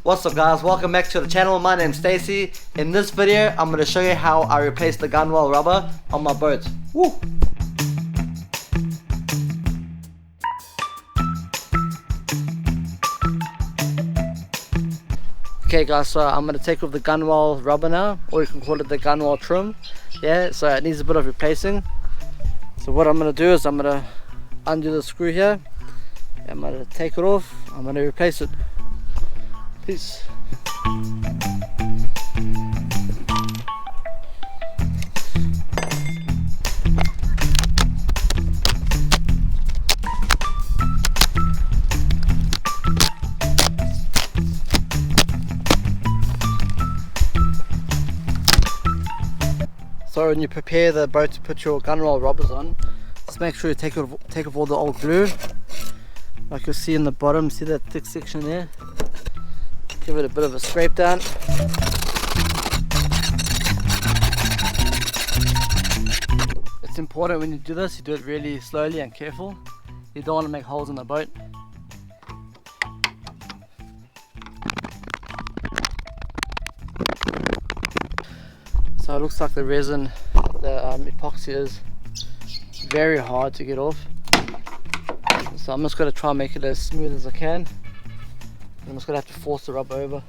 What's up guys, welcome back to the channel. My name's Stacy. In this video I'm going to show you how I replaced the Gunwale rubber on my boat. Woo! Okay guys, so I'm going to take off the Gunwale rubber now, or you can call it the Gunwale trim. Yeah, so it needs a bit of replacing. So what I'm going to do is I'm going to undo the screw here. I'm going to take it off, I'm going to replace it. Peace. So when you prepare the boat to put your Gunwale rubbers on, just make sure you take off all the old glue. Like you'll see in the bottom, see that thick section there? Give it a bit of a scrape down. It's important when you do this, you do it really slowly and careful. You don't want to make holes in the boat. So it looks like the resin, the epoxy is very hard to get off. So I'm just going to try and make it as smooth as I can. I'm just going to have to force the rubber over.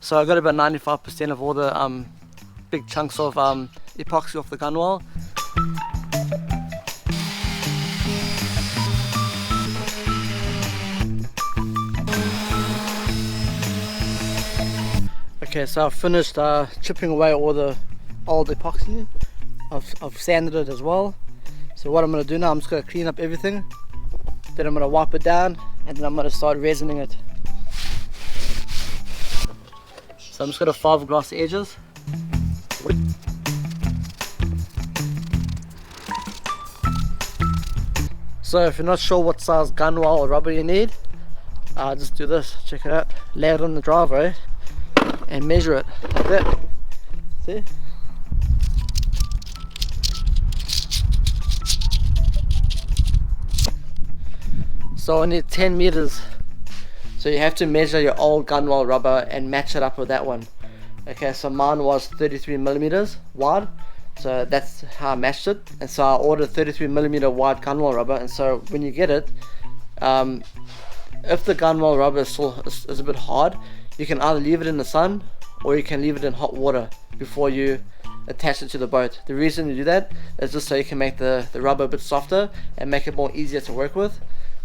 So I got about 95% of all the big chunks of epoxy off the Gunwale. Okay, so I've finished chipping away all the old epoxy. I've sanded it as well. So what I'm going to do now, I'm just going to clean up everything. Then I'm going to wipe it down and then I'm going to start resining it. So I'm just going to fiberglass the edges. So if you're not sure what size Gunwale or rubber you need, just do this, check it out. Lay it on the driveway and measure it like that. See? So I need 10 meters. So you have to measure your old Gunwale rubber and match it up with that one. Okay, so mine was 33 millimeters wide. So that's how I matched it. And so I ordered 33 millimeter wide Gunwale rubber. And so when you get it, if the Gunwale rubber is a bit hard, you can either leave it in the sun or you can leave it in hot water before you attach it to the boat. The reason you do that is just so you can make the rubber a bit softer and make it more easier to work with.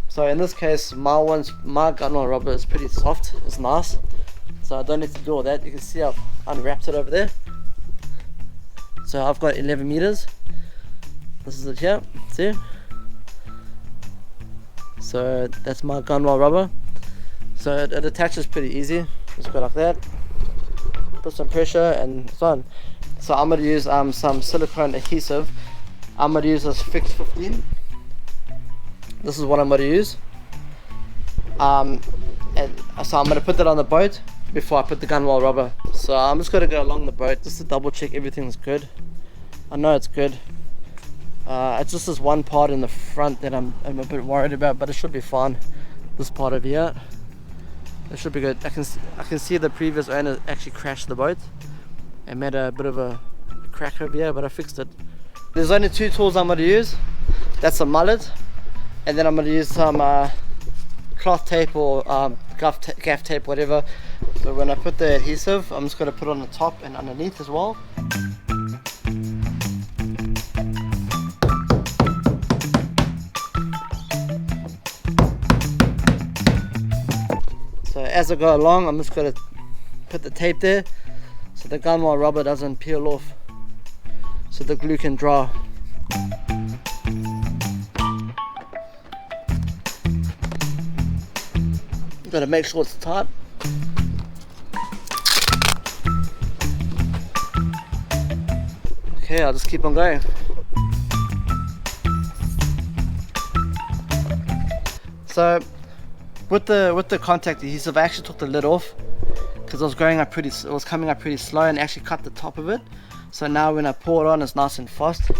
So in this case, my Gunwale rubber is pretty soft, it's nice. So I don't need to do all that. You can see I've unwrapped it over there. So I've got 11 meters. This is it here, see? So that's my Gunwale rubber. So it attaches pretty easy. Just go like that. Put some pressure and it's on. So I'm going to use some silicone adhesive. I'm going to use this Fix 15. This is what I'm going to use. And so I'm going to put that on the boat before I put the Gunwale rubber. So I'm just going to go along the boat just to double check everything's good. I know it's good. It's just this one part in the front that I'm a bit worried about, but it should be fine. This part over here, it should be good. I can see the previous owner actually crashed the boat and made a bit of a crack over here, but I fixed it. There's only two tools I'm going to use. That's a mullet, and then I'm going to use some cloth tape or gaff tape, whatever. So when I put the adhesive, I'm just going to put it on the top and underneath as well. So as I go along, I'm just going to put the tape there so the Gunwale rubber doesn't peel off, so the glue can dry. Got to make sure it's tight. Okay, I'll just keep on going. So with the contact adhesive, I actually took the lid off because it was coming up pretty slow and actually cut the top of it. So now when I pour it on, it's nice and fast.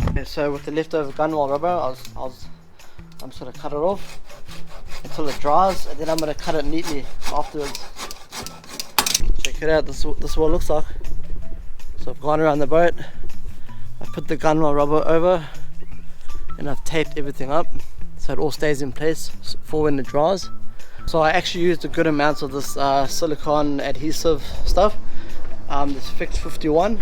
Okay, so with the leftover gunwale rubber, I'm just going to cut it off until it dries, and then I'm going to cut it neatly afterwards. Check it out, this is what it looks like. So I've gone around the boat, I've put the gunwale rubber over, and I've taped everything up so it all stays in place for when it dries. So I actually used a good amount of this silicone adhesive stuff, this Fix 51.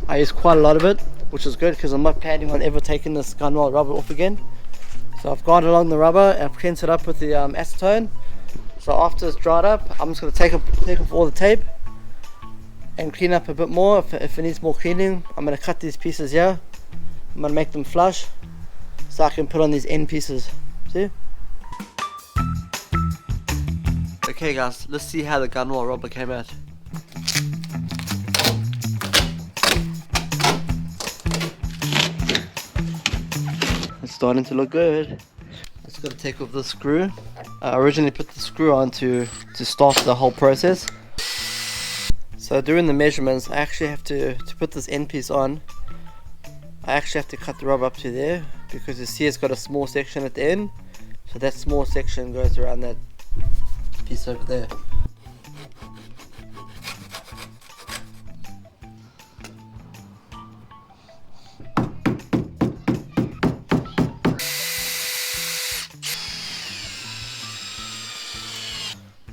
I used quite a lot of it, which is good because I'm not planning on ever taking this gunwale rubber off again. So I've gone along the rubber and I've cleansed it up with the acetone. So after it's dried up, I'm just going to take off all the tape and clean up a bit more. If it needs more cleaning, I'm going to cut these pieces here. I'm going to make them flush so I can put on these end pieces. See? Okay guys, let's see how the gunwale rubber came out. It's starting to look good. Just got to take off the screw. I originally put the screw on to start the whole process. So during the measurements, I actually have to put this end piece on. I actually have to cut the rubber up to there because you see it's got a small section at the end. So that small section goes around that piece over there.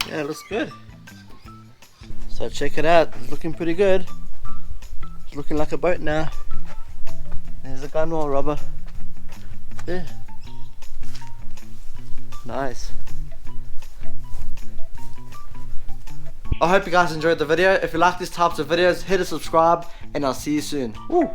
Yeah, it looks good. So check it out, it's looking pretty good. It's looking like a boat now. There's a gunwale rubber. There. Nice. I hope you guys enjoyed the video. If you like these types of videos, hit a subscribe and I'll see you soon. Woo!